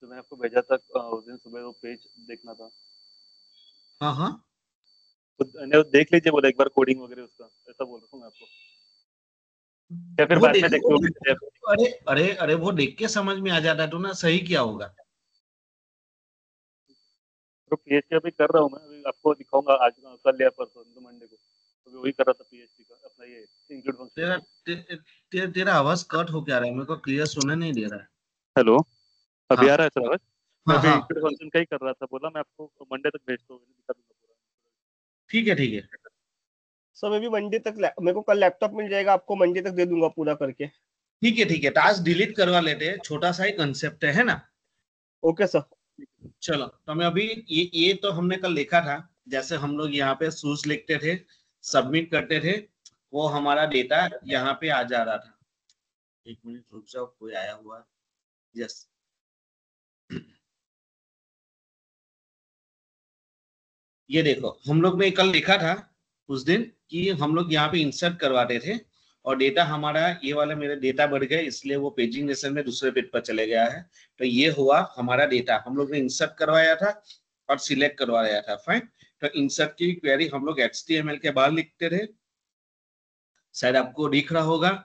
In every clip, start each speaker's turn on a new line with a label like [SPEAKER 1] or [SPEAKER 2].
[SPEAKER 1] जो मैंने आपको भेजा था उस दिन सुबह, वो पेज देखना था।
[SPEAKER 2] हाँ हाँ,
[SPEAKER 1] तो मैंने वो देख लीजिए, बोला एक बार कोडिंग वगैरह उसका, ऐसा बोल रहा हूँ मैं आपको, या फिर
[SPEAKER 2] वो
[SPEAKER 1] बाद में
[SPEAKER 2] देख
[SPEAKER 1] देखते
[SPEAKER 2] लो।
[SPEAKER 1] हो।
[SPEAKER 2] अरे अरे अरे, वो देख के समझ में आ जाता तो ना सही क्या होगा।
[SPEAKER 1] तो पीएचपी अभी कर रहा हूँ मैं, अभी आपको दिखाऊंगा आज, कल या परसों, तो मंडे को अभी वही कर रहा था पीएचपी का अपना, ये इंक्लूड फंक्शन
[SPEAKER 2] तेरा
[SPEAKER 1] को।
[SPEAKER 2] तेरा आवाज कट हो क्या रहा है, मेरे को क्लियर सुनने नहीं दे रहा है।
[SPEAKER 1] हेलो, अभी
[SPEAKER 2] हाँ
[SPEAKER 1] आ रहा है सर आवाज? मैं
[SPEAKER 2] हाँ
[SPEAKER 1] अभी
[SPEAKER 2] हाँ,
[SPEAKER 1] इंक्लूड फंक्शन का ही कर रहा था, बोला मैं आपको मंडे तक भेजता हूँ, दिखा दूंगा पूरा।
[SPEAKER 2] ठीक है ठीक है।
[SPEAKER 3] सर मैं भी मंडे तक मेरे को कल लैपटॉप मिल जाएगा, आपको मंडे तक दे दूंगा पूरा करके।
[SPEAKER 2] ठीक है, टास्क डिलीट करवा लेते हैं, छोटा सा ही कंसेप्ट है ना।
[SPEAKER 3] Okay sir.
[SPEAKER 2] चलो तो मैं अभी ये तो हमने कल लिखा था, जैसे हम लोग यहाँ पे सूज लिखते थे, सबमिट करते थे, वो हमारा डेटा यहाँ पे आ जा रहा था। एक मिनट रुक जाओ, कोई आया हुआ। यस, ये देखो हम लोग ने कल लिखा था उस दिन कि हम लोग यहाँ पे इंसर्ट करवाते थे, और डेटा हमारा ये वाला, मेरे डेटा बढ़ गए इसलिए वो पेजिंग नेशन में दूसरे पेज पर चले गया है। तो ये हुआ हमारा डेटा, हम लोग ने इंसर्ट करवाया था और सिलेक्ट करवाया था। फाइन। तो इंसर्ट की क्वेरी हम लोग HTML के बाहर लिखते थे, शायद आपको दिख रहा होगा,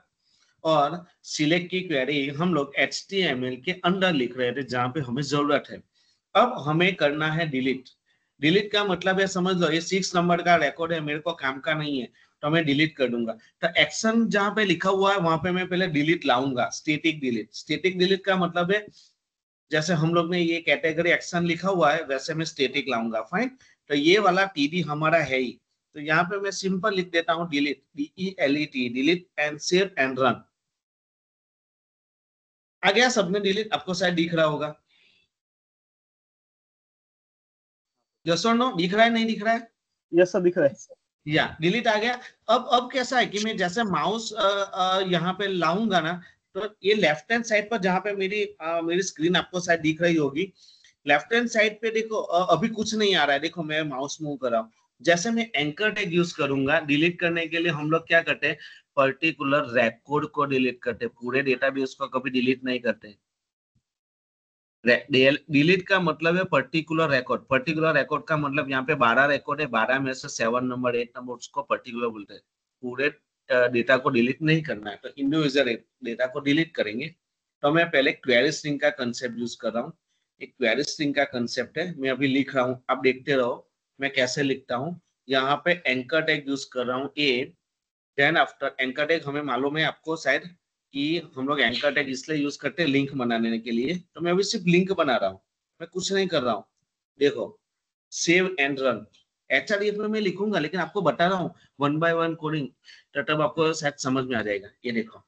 [SPEAKER 2] और सिलेक्ट की क्वेरी हम लोग HTML के अंदर लिख रहे थे जहां पे हमें जरूरत है। अब हमें करना है डिलीट। डिलीट का मतलब है, समझ लो ये 6 नंबर का रिकॉर्ड है, मेरे को काम का नहीं है, तो मैं डिलीट कर दूंगा। तो एक्शन जहां पे लिखा हुआ है वहां पे मैं पहले डिलीट लाऊंगा, स्टैटिक डिलीट। स्टैटिक डिलीट का मतलब है, जैसे हम लोग ने ये कैटेगरी एक्शन लिखा हुआ है वैसे मैं स्टैटिक लाऊंगा। फाइन। तो ये वाला टीडी हमारा है ही, तो यहाँ पे मैं सिंपल लिख देता हूँ delete, DELET, delete and save and run. आ गया सबने डिलीट, आपको शायद दिख रहा होगा। यस और नो, दिख रहा है नहीं दिख रहा है?
[SPEAKER 3] यस सर, दिख रहा है।
[SPEAKER 2] या डिलीट आ गया। अब कैसा है कि मैं जैसे माउस यहाँ पे लाऊंगा ना, तो ये लेफ्ट हैंड साइड पर जहां पे मेरी स्क्रीन आपको शायद दिख रही होगी, लेफ्ट हैंड साइड पे देखो, अभी कुछ नहीं आ रहा है। देखो मैं माउस मूव कर रहा हूँ, जैसे मैं एंकर टैग यूज करूंगा डिलीट करने के लिए, हम लोग क्या करते हैं, पर्टिकुलर रिकॉर्ड को डिलीट करते हैं, पूरे डेटाबेस को कभी डिलीट नहीं करते। डिलीट का मतलब है पर्टिकुलर रिकॉर्ड। पर्टिकुलर रिकॉर्ड का मतलब यहाँ पे 12 रिकॉर्ड है, 12 में से 7 नंबर 8 नंबर उसको पर्टिकुलर बोलते हैं। पूरे डेटा को डिलीट नहीं करना है, तो इंडिविजुअल डेटा को डिलीट करेंगे। तो मैं पहले क्वेरी स्ट्रिंग का कंसेप्ट यूज कर रहा हूँ। एक क्वेरी स्ट्रिंग का कंसेप्ट है, मैं अभी लिख रहा हूँ, आप देखते रहो मैं कैसे लिखता हूँ। यहाँ पे एंकर टैग यूज कर रहा हूँ ए, देन आफ्टर एंकर टैग हमें मालूम है आपको शायद कि हम लोग एंकर टैग इसलिए यूज करते हैं लिंक बनाने के लिए। तो मैं अभी सिर्फ लिंक बना रहा हूँ, मैं कुछ नहीं कर रहा हूँ। देखो, सेव एंड रन। HRDF में मैं लिखूंगा, लेकिन आपको बता रहा हूँ वन बाय वन कोडिंग, तो तब आपको शायद समझ में आ जाएगा। ये देखो,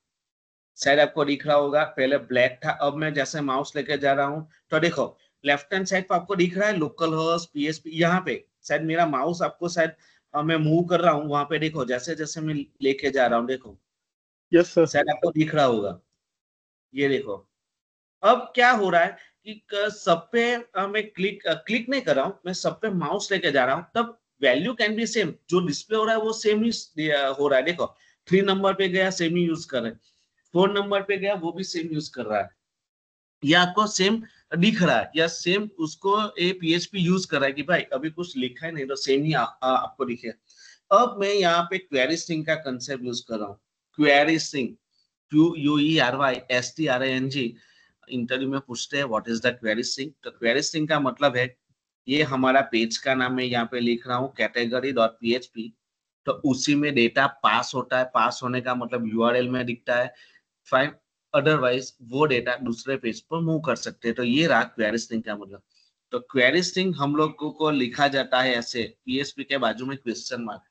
[SPEAKER 2] शायद आपको दिख रहा होगा, पहले ब्लैक था, अब मैं जैसे माउस लेके जा रहा हूँ तो देखो लेफ्ट हैंड साइड पर आपको दिख रहा है लोकल होस्ट PHP। यहाँ पे शायद मेरा माउस आपको शायद मैं मूव कर रहा हूँ, वहां पे देखो जैसे जैसे मैं लेके जा रहा हूँ, देखो
[SPEAKER 3] यस सर।
[SPEAKER 2] शायद आपको दिख रहा होगा। ये देखो, अब क्या हो रहा है कि सब पे मैं क्लिक नहीं कर रहा हूँ, मैं सब पे माउस लेके जा रहा हूँ, तब वैल्यू कैन बी सेम, जो डिस्प्ले हो रहा है वो सेम ही हो रहा है। देखो 3 नंबर पे गया सेम ही यूज कर रहे हैं, 4 नंबर पे गया वो भी सेम यूज कर रहा है, या आपको सेम दिख रहा है, या सेम उसको ए PHP यूज कर रहा है कि भाई अभी कुछ लिखा है नहीं तो सेम ही आपको दिखे। अब मैं यहाँ पे क्वेरी स्ट्रिंग का कंसेप्ट यूज कर रहा हूँ। Query string, QUERYSTRING। इंटरव्यू में पूछते हैं what is the query string, तो क्वेरी स्ट्रिंग का मतलब है, ये हमारा पेज का नाम है, यहाँ पे लिख रहा हूँ category.php। तो उसी में डेटा पास होता है, पास होने का मतलब URL में दिखता है। फाइन। अदरवाइज वो डेटा दूसरे पेज पर मूव कर सकते हैं। तो ये रहा क्वेरी स्ट्रिंग का मतलब। तो क्वेरी स्ट्रिंग हम लोग को लिखा जाता है ऐसे, PHP के बाजू में क्वेश्चन मार्क।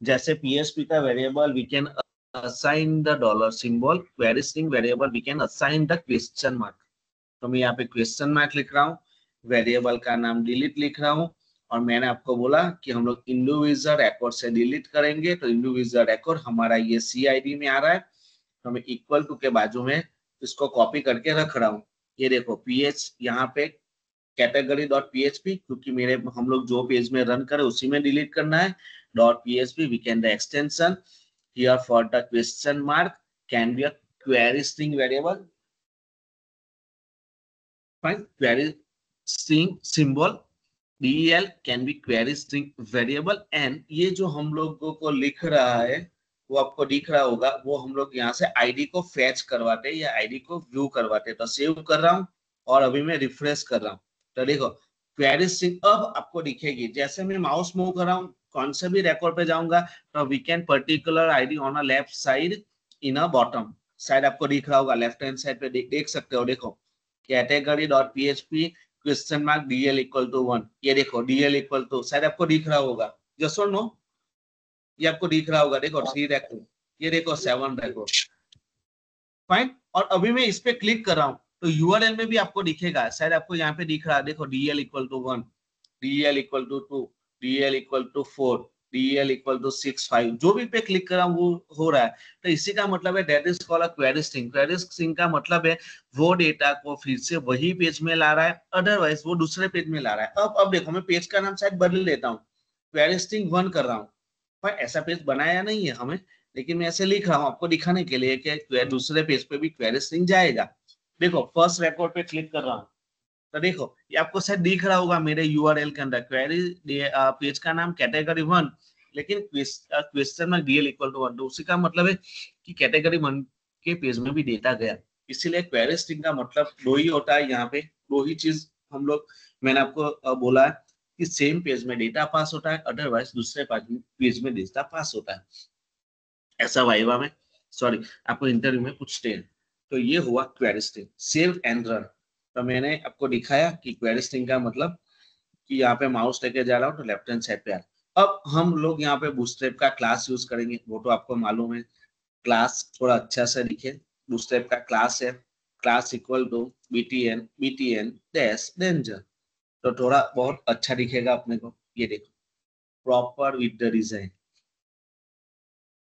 [SPEAKER 2] जैसे PHP का variable we can assign the dollar symbol, query string variable we can assign the question mark. तो मैं यहाँ पे क्वेश्चन मार्क लिख रहा हूँ, वेरिएबल का नाम डिलीट लिख रहा हूँ, और मैंने आपको बोला कि हम लोग इंडिविजुअल रिकॉर्ड से डिलीट करेंगे, तो इंडिविजुअल रिकॉर्ड हमारा ये CID में आ रहा है, तो मैं इक्वल टू के बाजू में इसको कॉपी करके रख रहा हूँ। ये देखो PH यहाँ पे category.php, क्योंकि मेरे हम लोग जो पेज में रन करें उसी में डिलीट करना है। .php we can the extension here for the question mark can be a query string variable। Fine, query string symbol del can be query string variable, and ये जो हम लोगों को लिख रहा है वो आपको दिख रहा होगा, वो हम लोग यहाँ से आईडी को फैच करवाते हैं या आईडी को व्यू करवाते हैं। तो सेव कर रहा हूँ और अभी मैं रिफ्रेश कर रहा हूँ, तो देखो क्वेरी स्ट्रिंग अब आपको दिखेगी। जैसे मैं माउस मूव कर रहा हूँ, कौन से भी रिकॉर्ड पे जाऊंगा तो we can particular ID on a left side in a bottom side आपको दिख रहा होगा, लेफ्ट हैंड साइड पे देख सकते हो। देखो category dot PHP question mark DL equal to 1, ये देखो डीएल इक्वल टू, शायद आपको दिख रहा होगा, जस्ट और नो, ये आपको दिख रहा होगा। देखो 3 रिकॉर्ड, ये देखो 7 रिकॉर्ड, फाइन। और अभी मैं इस पे क्लिक कर रहा हूँ तो यूआरएल में भी आपको दिखेगा, शायद आपको यहाँ पे दिख रहा है, देखो DL equal to 1, DL equal to 2, DL equal to 4, DL equal to 6, 5, जो भी पे क्लिक कर रहा हूँ वो हो रहा है। तो इसी का मतलब है that is called a query string. Query string का मतलब है वो डेटा को फिर से वही पेज में ला रहा है, अदरवाइज वो दूसरे पेज में ला रहा है। अब देखो मैं पेज का नाम शायद बदल देता हूँ, क्वेरी स्ट्रिंग 1 कर रहा हूँ, पर ऐसा पेज बनाया नहीं है हमें, लेकिन मैं ऐसे लिख रहा हूँ आपको दिखाने के लिए कि दूसरे पेज पे भी क्वेरी स्ट्रिंग जाएगा। देखो फर्स्ट रिकॉर्ड पे क्लिक कर रहा हूँ तो देखो ये आपको शायद दिख रहा होगा मेरे यूआरएल के अंदर क्वेरी पेज का नाम कैटेगरी 1, लेकिन क्वेश्चन में डीएल इक्वल टू 1, तो उसी का मतलब है कि कैटेगरी 1 के पेज में भी डेटा गया। इसीलिए क्वेरी स्ट्रिंग का मतलब दो ही होता है, यहाँ पे दो ही चीज हम लोग, मैंने आपको बोला है कि सेम पेज में डेटा पास होता है, अदरवाइज दूसरे पेज में डेटा पास होता है। ऐसा वाइवा में, सॉरी आपको इंटरव्यू में पूछते हैं। तो ये हुआ query string. Save and run, तो मैंने आपको दिखाया कि क्वेरी स्ट्रिंग का मतलब कि यहाँ पे माउस लेके जा रहा हूँ तो लेफ्ट हैंड साइड पे आ। अब हम लोग यहाँ पे बूटस्ट्रैप का क्लास यूज करेंगे, वो तो आपको मालूम है, क्लास थोड़ा अच्छा से दिखे। बूटस्ट्रैप का क्लास है class equal to BTN dash danger, तो थोड़ा बहुत अच्छा दिखेगा अपने को। ये देखो proper with the design,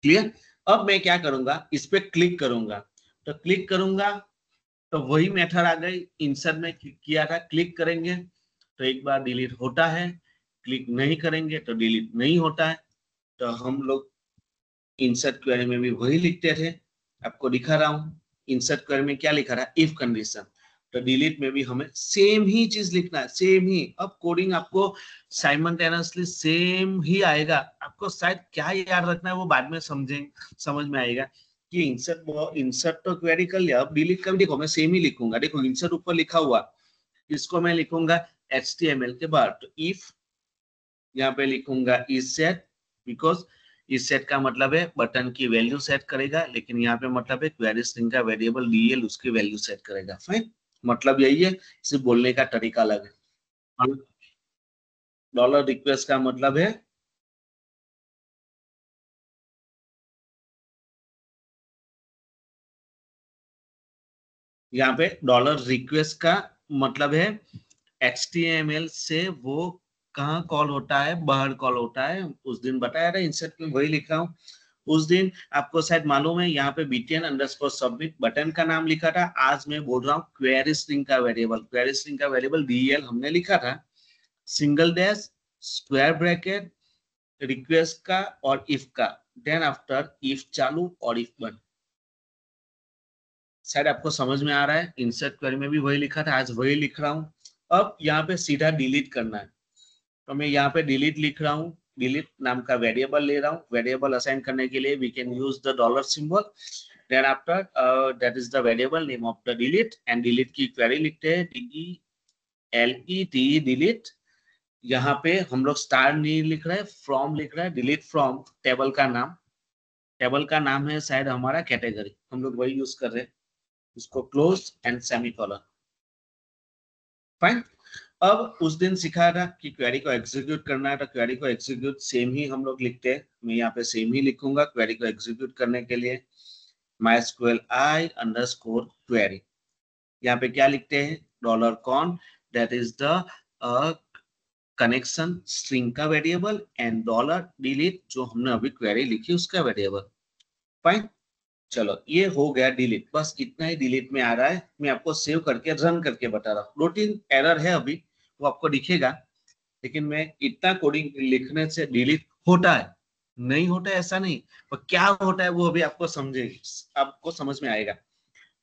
[SPEAKER 2] clear. अब मैं क्या करूंगा, इस पे क्लिक करूंगा, तो क्लिक करूंगा तो वही मेथड आ गई, इंसर्ट में क्लिक किया था, क्लिक करेंगे तो एक बार डिलीट होता है, क्लिक नहीं करेंगे तो डिलीट नहीं होता है। तो हम लोग इंसर्ट क्वेरी में भी वही लिखते थे, आपको दिखा रहा हूँ। इंसर्ट क्वेरी में क्या लिखा रहा, इफ कंडीशन, तो डिलीट में भी हमें सेम ही चीज लिखना है, सेम ही। अब कोडिंग आपको साइमल्टेनियसली सेम ही आएगा, आपको शायद क्या याद रखना है वो बाद में समझ में आएगा कि इंसर्ट तो क्वेरी कर लिया, अब डिलीट कर, देखो मैं सेम ही लिखूंगा। देखो इंसर्ट ऊपर लिखा हुआ, इसको मैं लिखूंगा HTML के बाद, तो इफ यहाँ पे लिखूंगा इज सेट, बिकॉज इस सेट का मतलब है बटन की वैल्यू सेट करेगा, लेकिन यहाँ पे मतलब है क्वेरी स्ट्रिंग का वेरिएबल डीएल उसकी वैल्यू सेट करेगा। फाइन, मतलब यही है, सिर्फ बोलने का तरीका अलग है। डॉलर रिक्वेस्ट का मतलब है यहाँ पे डॉलर रिक्वेस्ट का मतलब है HTML से वो कहाँ कॉल होता है, बाहर कॉल होता है। उस दिन बताया था इंसर्ट में, वही लिख रहा हूँ। उस दिन आपको शायद मालूम है यहाँ पे BTN अंडरस्कोर सबमिट बटन का नाम लिखा था, आज मैं बोल रहा हूँ क्वेरी स्ट्रिंग का वेरिएबल। क्वेरी स्ट्रिंग का वेरिएबल DL हमने लिखा था, single dash square bracket request का और इफ का, देन आफ्टर इफ चालू और इफ बंद। शायद आपको समझ में आ रहा है, इंसर्ट क्वेरी में भी वही लिखा था, आज वही लिख रहा हूँ। अब यहाँ पे सीधा डिलीट करना है, तो मैं यहाँ पे डिलीट लिख रहा हूँ, डिलीट नाम का वेरिएबल ले रहा हूँ। वेरिएबल असाइन करने के लिए we can use the dollar symbol, then after that is the variable name of the delete, and delete की क्वेरी लिखते हैं DELET डिलीट। यहाँ पे हम लोग स्टार नहीं लिख रहे हैं, फ्रॉम लिख रहे हैं, डिलीट फ्रॉम टेबल का नाम, टेबल का नाम है शायद हमारा कैटेगरी, हम लोग वही यूज कर रहे हैं, उसको क्लोज एंड सेमीकोलन। फाइन। अब उस दिन सिखाया था कि क्वेरी को एग्जीक्यूट करना है, तो क्वेरी को एग्जीक्यूट सेम ही हम लोग लिखते हैं, मैं यहाँ पे सेम ही लिखूंगा। क्वेरी को एग्जीक्यूट करने के लिए MySQL I अंडरस्कोर क्वेरी, यहाँ पे क्या लिखते हैं, $con, that is the connection string का वेरिएबल, एंड $delete जो हमने अभी क्वेरी लिखी उसका वेरिएबल। फाइन, चलो ये हो गया डिलीट, बस इतना ही डिलीट में आ रहा है। मैं आपको सेव करके रन करके बता रहा हूँ, 2-3 एरर है अभी, वो आपको दिखेगा, लेकिन मैं इतना कोडिंग लिखने से डिलीट होता है, नहीं होता है ऐसा नहीं, पर क्या होता है वो अभी आपको समझ में आएगा।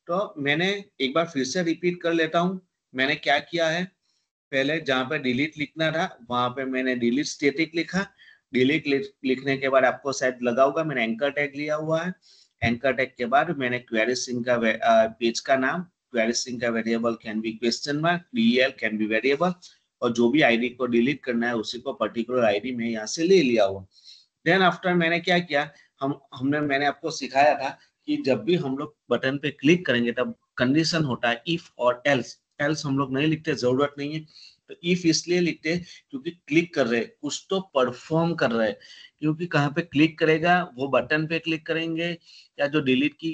[SPEAKER 2] तो मैंने एक बार फिर से रिपीट कर लेता हूँ, मैंने क्या किया है, पहले जहां पे डिलीट लिखना था वहां पे मैंने डिलीट स्टैटिक लिखा। डिलीट लिखने के बाद आपको शायद लगा होगा मैंने एंकर टैग लिया हुआ है। एंकर टैग के बाद मैंने क्वेरी स्ट्रिंग का पेज का नाम, क्वेरी स्ट्रिंग का variable can be question mark, DL can be variable, और जो भी आईडी को डिलीट करना है उसी को पर्टिकुलर आईडी में यहाँ से ले लिया हुआ। देन आफ्टर मैंने क्या किया, मैंने आपको सिखाया था कि जब भी हम लोग बटन पे क्लिक करेंगे तब कंडीशन होता है इफ और एल्स। एल्स हम लोग नहीं लिखते, जरूरत नहीं है। तो इफ इसलिए लिखते हैं क्योंकि क्लिक कर रहे हैं, कुछ तो परफॉर्म कर रहे हैं। क्योंकि कहाँ पे क्लिक करेगा, वो बटन पे क्लिक करेंगे या जो डिलीट की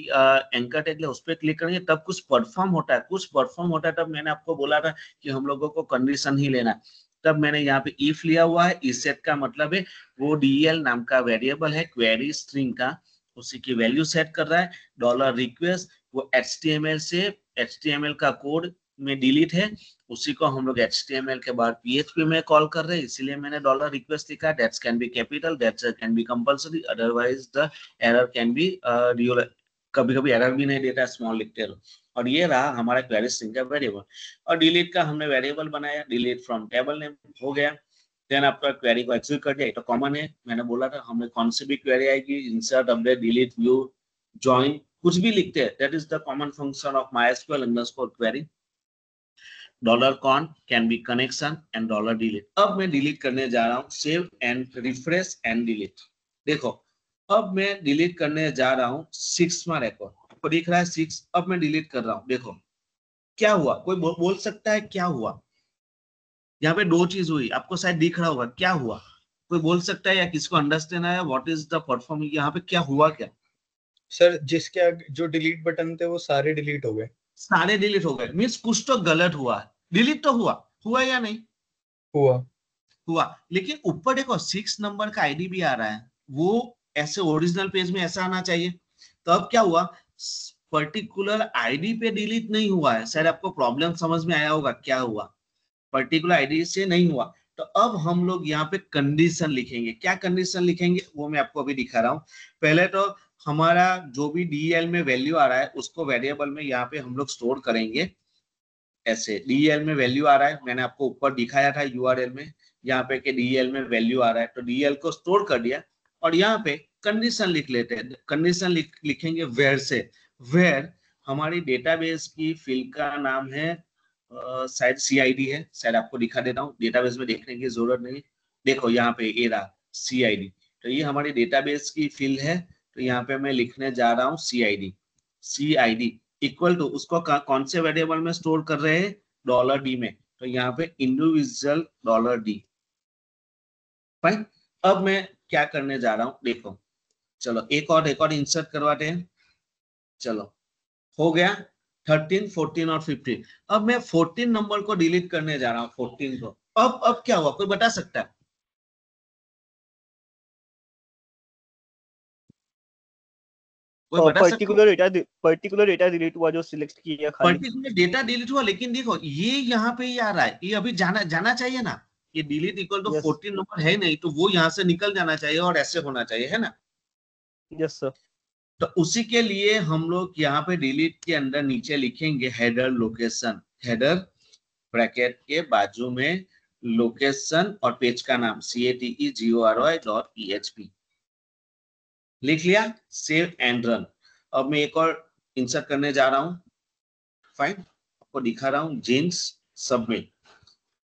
[SPEAKER 2] एंकर टैग है उस पर क्लिक करेंगे तब कुछ परफॉर्म होता है, कुछ परफॉर्म होता है। तब मैंने आपको बोला था कि हम लोगों को कंडीशन ही लेना है। तब मैंने यहाँ पे इफ लिया हुआ है। इस सेट का मतलब है वो डीएल नाम का वेरिएबल है क्वेरी स्ट्रिंग का, उसी की वैल्यू सेट कर रहा है। डॉलर रिक्वेस्ट वो एचटीएमएल से, एचटीएमएल का कोड में डिलीट है, उसी को हम लोग एचटीएमएल के बाद पीएचपी में कॉल कर रहे हैं, इसीलिए मैंने डॉलर रिक्वेस्ट लिखा। That's can be capital, that's can be compulsory, otherwise the error can be real. कभी कभी एरर भी नहीं देता, स्मॉल लिखते रहो। और ये रहा हमारा क्वेरी स्ट्रिंग का वेरिएबल। और डिलीट का हमने वेरिएबल बनाया, डिलीट फ्रॉम टेबल नेम हो गया। देन आपका क्वेरी को एग्जीक्यूट कर दिया, ये तो कॉमन है। मैंने बोला था हमें कौन सी भी क्वेरी आएगी, insert, update, delete, view, join, कुछ भी लिखते हैं, that is the common function of MySQL underscore query. Dollar con can be connection and dollar delete. अब मैं डिलीट करने जा रहा हूँ, save and refresh and delete. देखो अब मैं डिलीट करने जा रहा हूँ 6वां रिकॉर्ड, आपको दिख रहा है 6। अब मैं डिलीट कर रहा हूँ, देखो क्या हुआ, कोई बोल सकता है क्या हुआ? यहाँ पे दो चीज हुई, आपको शायद दिख रहा होगा क्या हुआ, कोई बोल सकता है या किसको अंडरस्टैंड आया व्हाट इज द परफॉर्म, यहाँ पे क्या हुआ? क्या
[SPEAKER 4] सर जिसके आगे जो डिलीट बटन थे वो सारे डिलीट हो गए।
[SPEAKER 2] सारे डिलीट हो गए, मीन्स कुछ तो गलत हुआ है। डिलीट तो हुआ या नहीं हुआ? लेकिन ऊपर देखो 6 नंबर का आईडी भी आ रहा है, वो ऐसे ओरिजिनल पेज में ऐसा आना चाहिए। तो अब क्या हुआ, पर्टिकुलर आईडी पे डिलीट नहीं हुआ है। शायद आपको प्रॉब्लम समझ में आया होगा क्या हुआ, पर्टिकुलर आईडी से नहीं हुआ। तो अब हम लोग यहाँ पे कंडीशन लिखेंगे। क्या कंडीशन लिखेंगे वो मैं आपको अभी दिखा रहा हूँ। पहले तो हमारा जो भी डीएल में वैल्यू आ रहा है उसको वेरिएबल में यहाँ पे हम लोग स्टोर करेंगे। ऐसे डीएल में वैल्यू आ रहा है, मैंने आपको ऊपर दिखाया था यूआरएल में, यहाँ पे कि डीएल में वैल्यू आ रहा है, तो डीएल को स्टोर कर दिया। और यहाँ पे कंडीशन लिख लेते हैं। कंडीशन लिखेंगे वेयर से। वेयर हमारी डेटाबेस की फील्ड का नाम है, शायद सीआईडी है, शायद आपको दिखा देता हूँ, डेटाबेस में देखने की जरूरत नहीं। देखो यहाँ पे ये रहा सीआईडी, तो ये हमारी डेटाबेस की फील्ड है। तो यहाँ पे मैं लिखने जा रहा हूँ सीआईडी। सीआईडी इक्वल टू उसको कौन से वेरिएबल में स्टोर कर रहे हैं, डॉलर डी में, तो यहाँ पे इंडिविजुअल डॉलर डी। फाइन। अब मैं क्या करने जा रहा हूँ देखो, चलो एक और इंसर्ट करवाते हैं। चलो हो गया 13, 14 और 15। अब मैं 14 नंबर को डिलीट करने जा रहा हूँ, 14 को। अब क्या हुआ, कोई बता सकता है? कोई बता सकता है?
[SPEAKER 3] पर्टिकुलर डेटा डिलीट हुआ जो सिलेक्ट किया खाली।
[SPEAKER 2] पर्टिकुलर डेटा डिलीट हुआ, लेकिन देखो ये यहाँ पे ही आ रहा है, ये अभी जाना चाहिए ना। ये डिलीट इक्वल टू 14 नंबर है नहीं, तो वो यहाँ से निकल जाना चाहिए और ऐसे होना चाहिए, है ना?
[SPEAKER 3] Yes sir.
[SPEAKER 2] तो उसी के लिए हम लोग यहाँ पे डिलीट के अंदर नीचे लिखेंगे हेडर लोकेशन। हेडर ब्रैकेट के बाजू में लोकेशन और पेज का नाम categori.php लिख लिया। Save and run. अब मैं एक और इंसर्ट करने जा रहा हूं। फाइन, आपको दिखा रहा हूं, जीन्स सबमिट।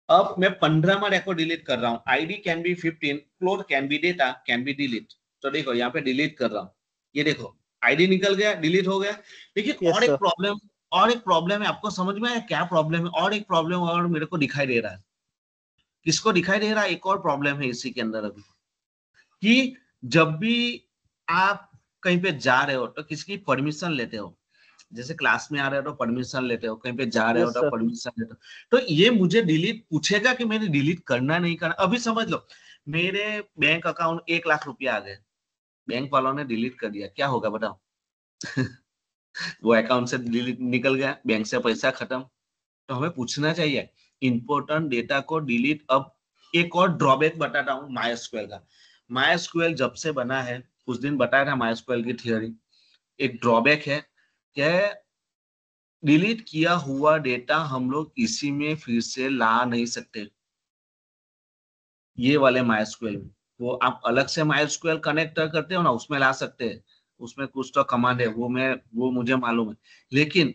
[SPEAKER 2] अब मैं 15वां रिकॉर्ड डिलीट कर रहा हूं। ID can be 15, floor can be data can B delete. तो देखो यहाँ पे डिलीट कर रहा हूँ, ये देखो आईडी निकल गया, डिलीट हो गया। लेकिन और एक प्रॉब्लम है, आपको समझ में आया क्या प्रॉब्लम है? और एक प्रॉब्लम और मेरे को दिखाई दे रहा है। किसको दिखाई दे रहा है? एक और प्रॉब्लम है इसी के अंदर अभी, कि जब भी आप कहीं पे जा रहे हो तो किसकी परमिशन लेते हो? जैसे क्लास में आ रहे हो तो परमिशन लेते हो, कहीं पे जा रहे हो तो परमिशन लेते हो। तो ये मुझे डिलीट पूछेगा कि मैंने डिलीट करना नहीं करना। अभी समझ लो मेरे बैंक अकाउंट 1 लाख रुपया आ गए, बैंक वालों ने डिलीट कर दिया, क्या होगा बताओ? वो अकाउंट से डिलीट निकल गया, बैंक से पैसा खत्म। तो हमें पूछना चाहिए इंपॉर्टेंट डेटा को डिलीट। अब एक और ड्रॉबैक बताता हूँ MySQL का। MySQL जब से बना है, उस दिन बताया था MySQL की थियोरी। एक ड्रॉबैक है कि डिलीट किया हुआ डेटा हम लोग इसी में फिर से ला नहीं सकते, ये वाले MySQL में। वो आप अलग से MySQL कनेक्ट करते हो ना, उसमें ला सकते हैं, उसमें कुछ तो कमांड है, वो मुझे मालूम है। लेकिन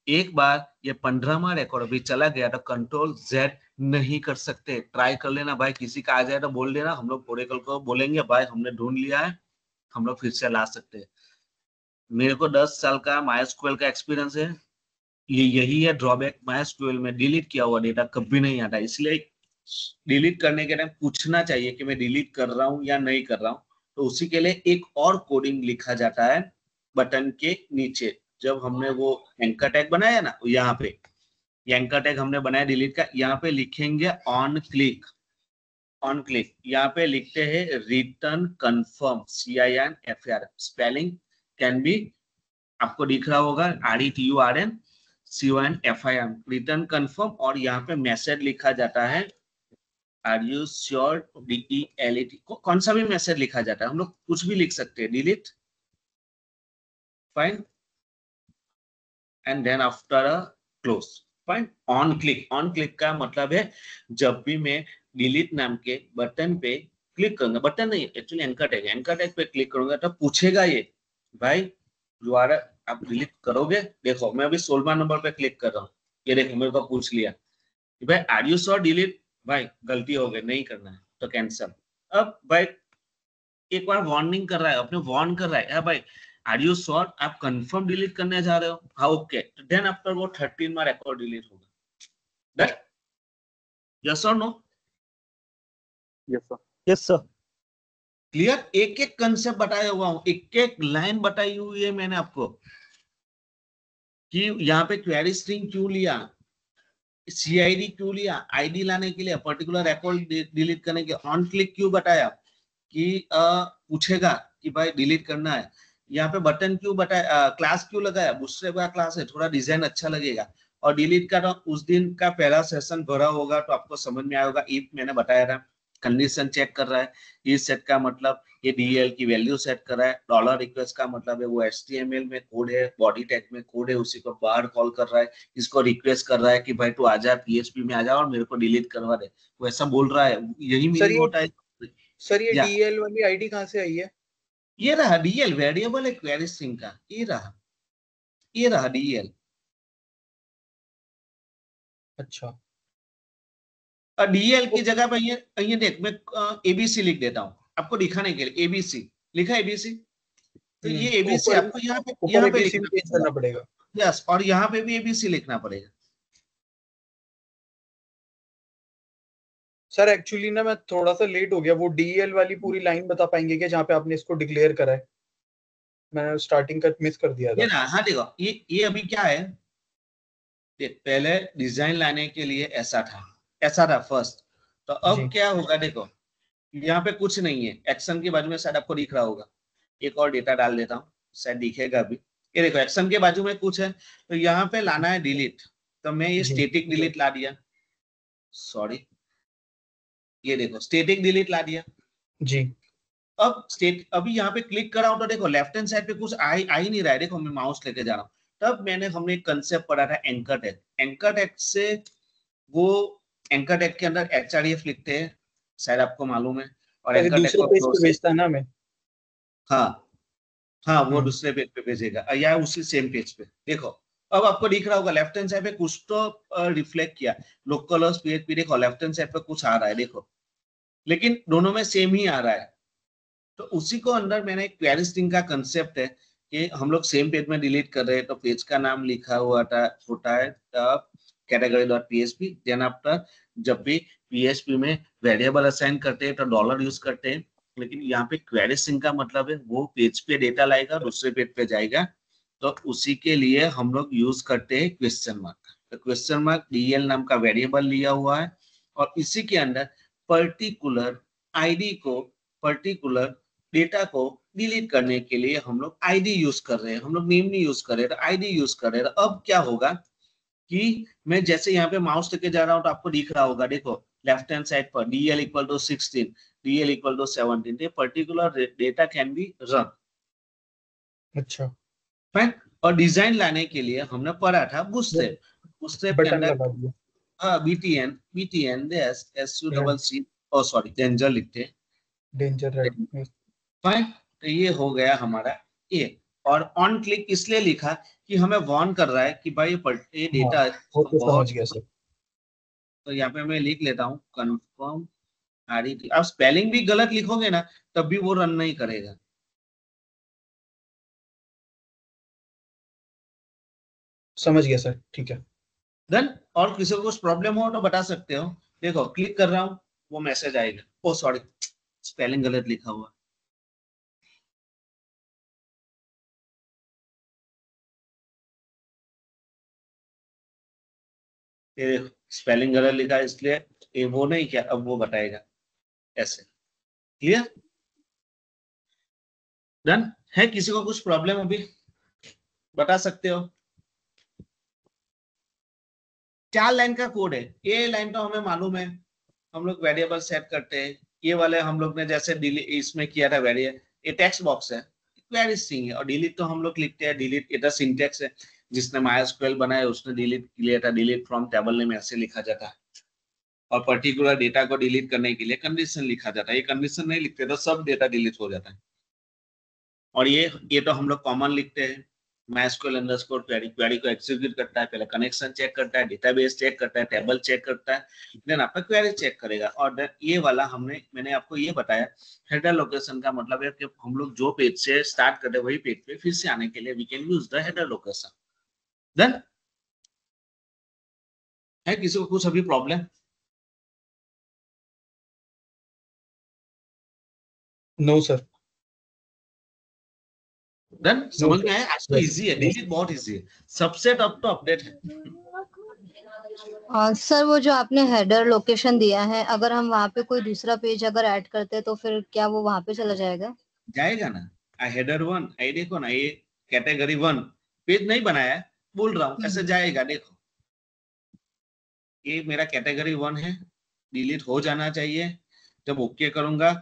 [SPEAKER 2] एक बार ये 15वां रिकॉर्ड अभी चला गया तो Ctrl+Z नहीं कर सकते। ट्राई कर लेना भाई, किसी का आ जाए तो बोल देना, हम लोग ओरेकल को बोलेंगे भाई हमने ढूंढ लिया है, हम लोग फिर से ला सकते हैं। मेरे को 10 साल का MySQL का एक्सपीरियंस है। ये यही है ड्रॉबैक, MySQL में डिलीट किया हुआ डेटा कभी नहीं आता, इसलिए डिलीट करने के टाइम पूछना चाहिए कि मैं डिलीट कर रहा हूं या नहीं कर रहा हूं। तो उसी के लिए एक और कोडिंग लिखा जाता है बटन के नीचे। जब हमने वो एंकर टैग बनाया ना, यहाँ पे एंकर टैग हमने बनाया डिलीट का, यहाँ पे लिखेंगे ऑन क्लिक, ऑन क्लिक यहाँ पे लिखते हैं return confirm, CINFR, spelling can be आपको दिख रहा होगा, RETURNCONFIRM, रिटर्न कंफर्म। और यहाँ पे मैसेज लिखा जाता है आर यू श्योर, DELET, कौन सा भी मैसेज लिखा जाता है, हम लोग कुछ भी लिख सकते हैं, delete fine and then after a close fine. On click का मतलब है जब भी मैं डिलीट नाम के बटन पे क्लिक करूंगा, बटन नहीं एक्चुअली एंकर टैग पे क्लिक करूंगा तो पूछेगा ये भाई दोबारा आप डिलीट करोगे। देखो मैं अभी 16वां नंबर पे क्लिक कर रहा हूँ, ये देखो मेरे को पूछ लिया कि भाई आर यू श्योर डिलीट, भाई गलती हो गई नहीं करना है तो कैंसिल। अब भाई एक बार वार्निंग कर रहा है, अपने वार्न कर रहा है भाई आर यू श्योर आप कंफर्म डिलीट करने जा रहे हो, हाँ ओके, देन आफ्टर वो 13वां रिकॉर्ड डिलीट होगा। दैट यस और no?
[SPEAKER 1] Yes sir.
[SPEAKER 3] Yes sir.
[SPEAKER 2] Clear? एक एक कंसेप्ट बताया हुआ हूं, एक एक लाइन बताई हुई है मैंने आपको कि यहाँ पे क्वेरी स्ट्रिंग क्यों लिया, CID क्यों लिया, ID लाने के लिए, पर्टिकुलर रिकॉर्ड डिलीट करने के, ऑन क्लिक क्यों बताया कि पूछेगा कि भाई डिलीट करना है, यहाँ पे बटन क्यों बताया, क्लास क्यों लगाया, बूटस्ट्रैप का क्लास है, थोड़ा डिजाइन अच्छा लगेगा। और डिलीट का तो उस दिन का पहला सेशन भरा होगा तो आपको समझ में आएगा। इफ मैंने बताया था कंडीशन चेक कर रहा है, इस सेट का मतलब ये DL की वैल्यू सेट कर रहा है, डॉलर रिक्वेस्ट का मतलब है वो HTML में कोड है, बॉडी टैग में कोड है, उसी को बाहर कॉल कर रहा है, इसको रिक्वेस्ट कर रहा है कि भाई तू आजा PHP में आ जा और मेरे को डिलीट करवा दे, वो ऐसा बोल रहा है, यही मीनिंग होता है।
[SPEAKER 4] सर ये
[SPEAKER 2] या
[SPEAKER 4] DL वाली आईडी कहाँ से आई है?
[SPEAKER 2] ये रहा DL, वेरिएबल है क्वेरी स्ट्रिंग का, ये रहा DL।
[SPEAKER 4] अच्छा
[SPEAKER 2] और DL की जगह पे ये देख मैं ABC लिख देता हूँ आपको दिखाने के लिए, ABC लिखा, ABC तो ये ABC
[SPEAKER 4] ऊपर
[SPEAKER 2] आपको यहाँ
[SPEAKER 4] ऊपर
[SPEAKER 2] पे
[SPEAKER 4] ABC
[SPEAKER 2] लिखना
[SPEAKER 4] चेंज करना पड़ेगा।
[SPEAKER 2] यस, और यहाँ पे भी ABC लिखना पड़ेगा।
[SPEAKER 4] सर एक्चुअली ना मैं थोड़ा सा लेट हो गया, वो DL वाली पूरी लाइन बता पाएंगे क्या जहाँ पे आपने इसको डिक्लेयर करा है? मैंने स्टार्टिंग का मिस कर दिया
[SPEAKER 2] ये
[SPEAKER 4] था।
[SPEAKER 2] ना, हाँ देखो ये अभी क्या है, देख पहले डिजाइन लाने के लिए ऐसा था फर्स्ट, तो अब
[SPEAKER 4] जी
[SPEAKER 2] क्या होगा देखो, यहाँ पे कुछ नहीं है, एक्शन के बाजू में शायद आपको दिख रहा होगा, एक और डेटा डाल देता हूँ शायद दिखेगा अभी। ये देखो एक्शन के बाजू में कुछ है, तो यहाँ पे लाना है डिलीट, तो मैं ये
[SPEAKER 4] जी
[SPEAKER 2] स्टेटिक डिलीट ला दिया, सॉरी ये देखो स्टेटिक डिलीट ला दिया।
[SPEAKER 4] जी
[SPEAKER 2] अब अभी यहाँ पे क्लिक कर रहा हूँ तो देखो लेफ्ट हैंड साइड पे कुछ आ ही नहीं रहा है, देखो मैं माउस लेके जा रहा हूँ। तब हमने एक कंसेप्ट पढ़ा था एंकर टैग से, वो एंकर टैग के अंदर HREF लिखते हैं, शायद आपको मालूम है, और
[SPEAKER 4] अरे
[SPEAKER 2] एंकर टैग
[SPEAKER 4] दूसरे
[SPEAKER 2] को
[SPEAKER 4] पेज पे भेजता है ना हमें।
[SPEAKER 2] हाँ हाँ वो दूसरे पेज पे भेजेगा या उसी सेम पेज पे। देखो अब आपको दिख रहा होगा लेफ्ट हैंड साइड पे कुछ तो रिफ्लेक्ट किया, लोकल PHP, देखो लेफ्ट हैंड साइड पे कुछ आ रहा है देखो, लेकिन दोनों में सेम ही आ रहा है। तो उसी को अंदर मैंने एक क्वेरी स्ट्रिंग का कंसेप्ट है कि हम लोग सेम पेज में डिलीट कर रहे हैं तो पेज का नाम लिखा हुआ होता है category.php, देन आफ्टर जब भी PHP में वेरिएबल असाइन करते हैं तो डॉलर यूज करते हैं, लेकिन यहाँ पे क्वेरी स्ट्रिंग का मतलब है वो पेज पे डेटा लाएगा, दूसरे पेज पे जाएगा, तो उसी के लिए हम लोग यूज करते हैं क्वेश्चन मार्क। तो क्वेश्चन मार्क DL नाम का वेरिएबल लिया हुआ है और इसी के अंदर पर्टिकुलर आईडी को, पर्टिकुलर डेटा को डिलीट करने के लिए हम लोग ID यूज कर रहे हैं, हम लोग नेम नहीं यूज कर रहे हैं, ID यूज कर रहे हैं। अब क्या होगा कि मैं जैसे यहाँ पे माउस लेके जा रहा हूँ तो आपको दिख रहा होगा, देखो लेफ्ट हैंड साइड पर DL equal to 16, DL equal to 17, particular data can be run.
[SPEAKER 4] अच्छा
[SPEAKER 2] फाइन। और डिजाइन लाने के लिए हमने पढ़ा था बूटस्ट्रैप। बूटस्ट्रैप के
[SPEAKER 4] बटन
[SPEAKER 2] अंदर
[SPEAKER 4] लगा दिया।
[SPEAKER 2] बीटीएन SUCC ओ सॉरी डेंजर लिखते हैं,
[SPEAKER 4] डेंजर रेड।
[SPEAKER 2] फाइन। तो ये हो गया हमारा ये। और ऑन क्लिक इसलिए लिखा कि हमें वार्न कर रहा है कि भाई ये
[SPEAKER 4] हाँ
[SPEAKER 2] डेटा
[SPEAKER 4] वो तो
[SPEAKER 2] बहुत।
[SPEAKER 4] समझ गया सर।
[SPEAKER 2] तो यहाँ पे मैं लिख लेता हूँ कंफर्म RET। आप स्पेलिंग भी गलत लिखोगे ना तब भी वो रन नहीं करेगा।
[SPEAKER 4] समझ गया सर, ठीक है।
[SPEAKER 2] डन। और किसी को कुछ प्रॉब्लम हो तो बता सकते हो। देखो क्लिक कर रहा हूँ वो मैसेज आएगा, ओ सॉरी स्पेलिंग गलत लिखा हुआ। ये स्पेलिंग गलत लिखा है इसलिए ये वो नहीं किया, अब वो बताएगा ऐसे। क्लियर? डन है? किसी को कुछ प्रॉब्लम अभी बता सकते हो? 4 लाइन का कोड है। ये लाइन तो हमें मालूम है, हम लोग वेरिएबल सेट करते हैं। ये वाले हम लोग ने जैसे डिलीट इसमें किया था वेरिएबल, ये टेक्स्ट बॉक्स है, क्वेरी स्ट्रिंग है। और डिलीट तो हम लोग लिखते हैं, डिलीट ये तो सिंटैक्स है। जिसने MySQL बनाया उसने डिलीट किया था, डिलीट फ्रॉम टेबल नेम ऐसे लिखा जाता है। और पर्टिकुलर डेटा को डिलीट करने के लिए कंडीशन लिखा जाता है। ये कंडीशन नहीं लिखते तो सब डेटा डिलीट हो जाता है। और ये तो हम लोग कॉमन लिखते हैं, MySQL अंडरस्कोर क्वेरी। क्वेरी को एग्जीक्यूट करता है, पहले कनेक्शन चेक करता है, डेटाबेस चेक करता है, टेबल चेक करता है, देन आपका क्वेरी चेक करेगा। और ये वाला मैंने आपको ये बताया हेडर लोकेशन का मतलब है कि हम लोग जो पेज से स्टार्ट करते हैं वही पेज पे फिर से आने के लिए we can use the header location. Then है किसी को कुछ अभी problem?
[SPEAKER 4] No sir.
[SPEAKER 2] Then
[SPEAKER 4] no
[SPEAKER 2] समझ में
[SPEAKER 4] सर।
[SPEAKER 2] आया? आज तो इजी है, डिलीट बहुत इजी है, सबसे टफ तो अपडेट है।
[SPEAKER 5] सर वो जो आपने हेडर लोकेशन दिया है, अगर हम वहाँ पे कोई दूसरा पेज अगर ऐड करते हैं तो फिर क्या वो वहाँ पे चला जाएगा?
[SPEAKER 2] जाएगा ना। हेडर 1 ये देखो ना, ये कैटेगरी 1 पेज नहीं बनाया है, बोल रहा हूँ ऐसे जाएगा। देखो ये मेरा कैटेगरी 1 है, डिलीट हो जाना चाहिए। जब ओके करूंगा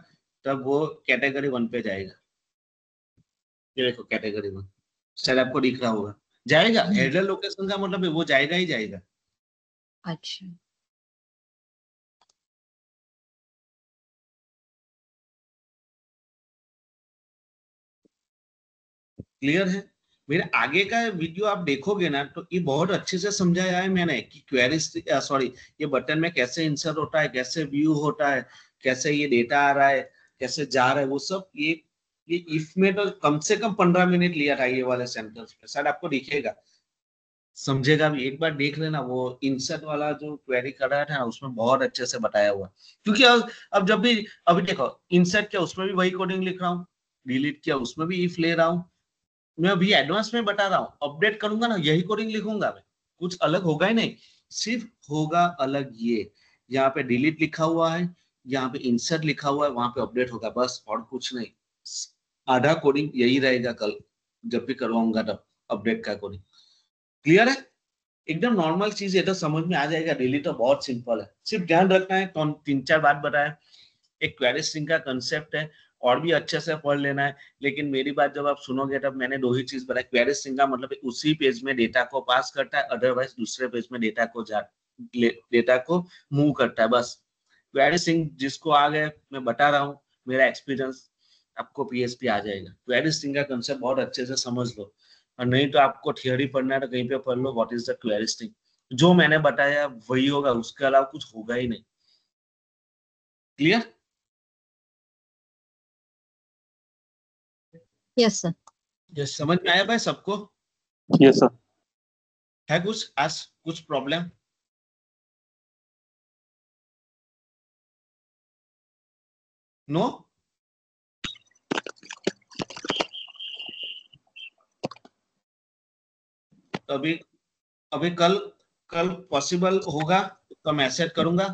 [SPEAKER 2] तब वो कैटेगरी 1 पे जाएगा। ये देखो कैटेगरी 1 शायद आपको दिख रहा होगा, जाएगा। हेडर लोकेशन का मतलब है वो जाएगा ही जाएगा।
[SPEAKER 5] अच्छा।
[SPEAKER 2] क्लियर है? मेरे आगे का वीडियो आप देखोगे ना तो ये बहुत अच्छे से समझाया है मैंने कि क्वेरी सॉरी ये बटन में कैसे इंसर्ट होता है, कैसे व्यू होता है, कैसे ये डेटा आ रहा है, कैसे जा रहा है, वो सब ये इफ में तो कम से कम 15 मिनट लिया था ये वाले सेंटेंस पे। शायद आपको दिखेगा, समझेगा भी। एक बार देख लेना, वो इंसर्ट वाला जो क्वेरी कर रहा था उसमें बहुत अच्छे से बताया हुआ। क्योंकि अब जब भी अभी देखो इंसर्ट किया उसमें भी वही कोडिंग लिख रहा हूँ, डिलीट किया उसमें भी इफ ले रहा हूँ। मैं अभी एडवांस में बता रहा हूँ, अपडेट करूंगा ना यही कोडिंग लिखूंगा मैं, कुछ अलग होगा ही नहीं। सिर्फ होगा अलग ये, यहाँ पे डिलीट लिखा हुआ है, यहाँ पे इंसर्ट लिखा हुआ है, वहां पे अपडेट होगा, बस और कुछ नहीं। आधा कोडिंग यही रहेगा कल जब भी करवाऊंगा तब अपडेट का कोडिंग। क्लियर है? एकदम नॉर्मल चीज है, तो समझ में आ जाएगा। डिलीट तो बहुत सिंपल है, सिर्फ ध्यान रखना है। 3-4 बात बताया। एक क्वेरी स्ट्रिंग का कंसेप्ट है, और भी अच्छे से पढ़ लेना है। लेकिन मेरी बात जब आप सुनोगे तब मैंने 2 ही चीज बताई। क्वेरी स्ट्रिंग का मतलब उसी पेज में डेटा को पास करता है, अदरवाइज दूसरे पेज में डेटा को मूव करता है, बस। क्वेरी स्ट्रिंग जिसको आ गए, मैं बता रहा हूँ मेरा एक्सपीरियंस, आपको PHP आ जाएगा। क्वेरी स्ट्रिंग का कंसेप्ट बहुत अच्छे से समझ लो, और नहीं तो आपको थियोरी पढ़ना है तो कहीं पे पढ़ लो what is the query string. जो मैंने बताया वही होगा, उसके अलावा कुछ होगा ही नहीं। क्लियर?
[SPEAKER 5] Yes sir.
[SPEAKER 4] यस
[SPEAKER 2] समझ में आया भाई सबको?
[SPEAKER 1] Yes sir.
[SPEAKER 2] है कुछ आज कुछ प्रॉब्लम? नो? अभी अभी कल कल पॉसिबल होगा तो मैसेज करूंगा,